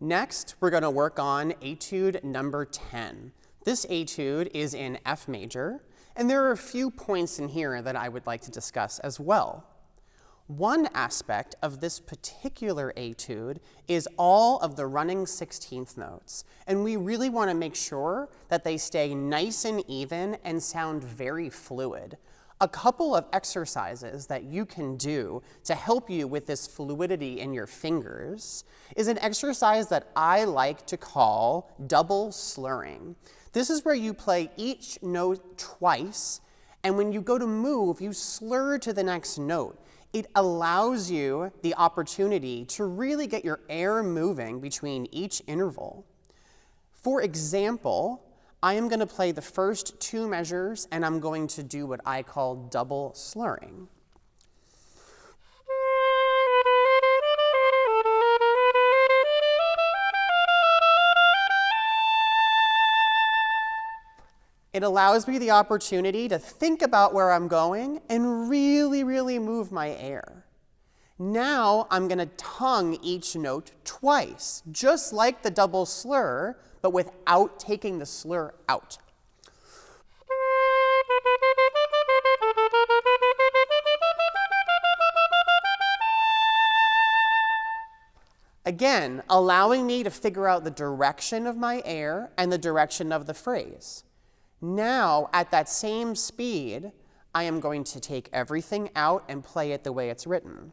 Next, we're going to work on etude number 10. This etude is in F major, and there are a few points in here that I would like to discuss as well. One aspect of this particular etude is all of the running 16th notes, and we really want to make sure that they stay nice and even and sound very fluid. A couple of exercises that you can do to help you with this fluidity in your fingers is an exercise that I like to call double slurring. This is where you play each note twice, and when you go to move, you slur to the next note. It allows you the opportunity to really get your air moving between each interval. For example, I am going to play the first two measures, and I'm going to do what I call double slurring. It allows me the opportunity to think about where I'm going and really, really move my air. Now I'm going to tongue each note twice, just like the double slur, but without taking the slur out. Again, allowing me to figure out the direction of my air and the direction of the phrase. Now, at that same speed, I am going to take everything out and play it the way it's written.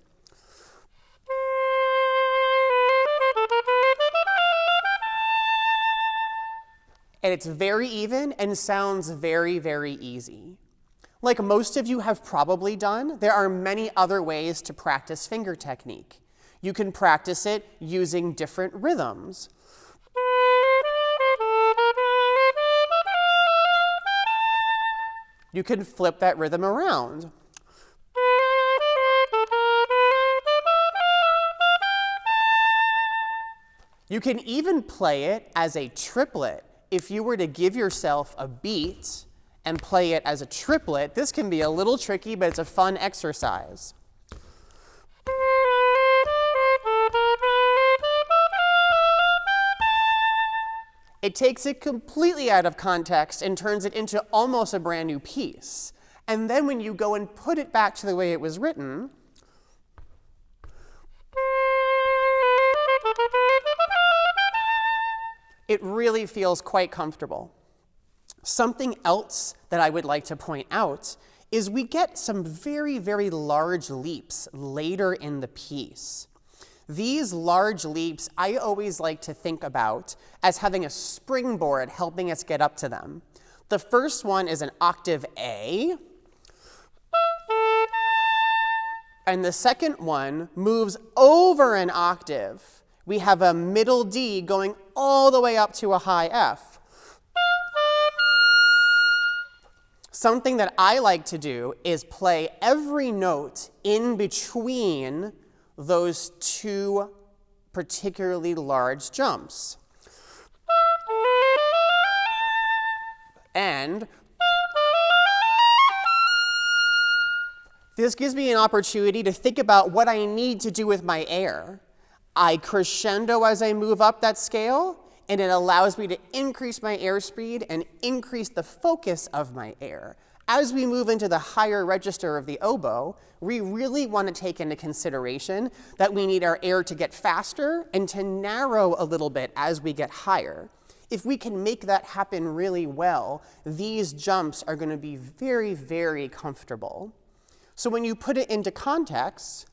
And it's very even and sounds very, very easy. Like most of you have probably done, there are many other ways to practice finger technique. You can practice it using different rhythms. You can flip that rhythm around. You can even play it as a triplet. If you were to give yourself a beat and play it as a triplet, this can be a little tricky, but it's a fun exercise. It takes it completely out of context and turns it into almost a brand new piece. And then when you go and put it back to the way it was written, it really feels quite comfortable. Something else that I would like to point out is we get some very, very large leaps later in the piece. These large leaps I always like to think about as having a springboard helping us get up to them. The first one is an octave A, and the second one moves over an octave. We have a middle D going all the way up to a high F. Something that I like to do is play every note in between those two particularly large jumps. And this gives me an opportunity to think about what I need to do with my air. I crescendo as I move up that scale, and it allows me to increase my airspeed and increase the focus of my air. As we move into the higher register of the oboe, we really want to take into consideration that we need our air to get faster and to narrow a little bit as we get higher. If we can make that happen really well, these jumps are going to be very, very comfortable. So when you put it into context,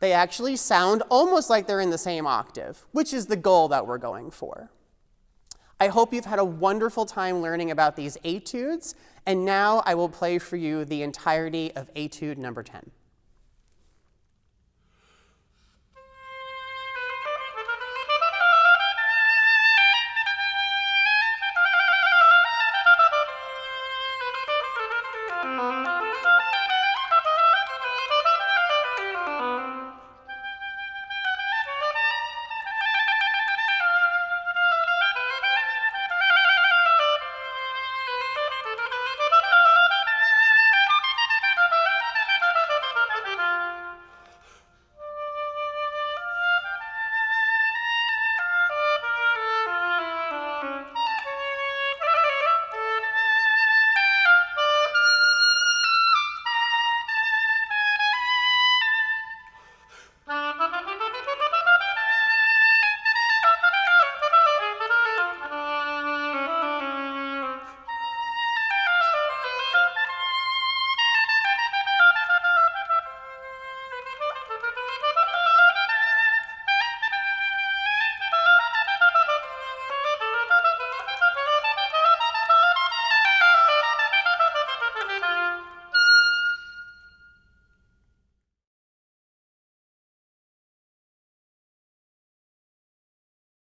they actually sound almost like they're in the same octave, which is the goal that we're going for. I hope you've had a wonderful time learning about these etudes, and now I will play for you the entirety of etude number 10.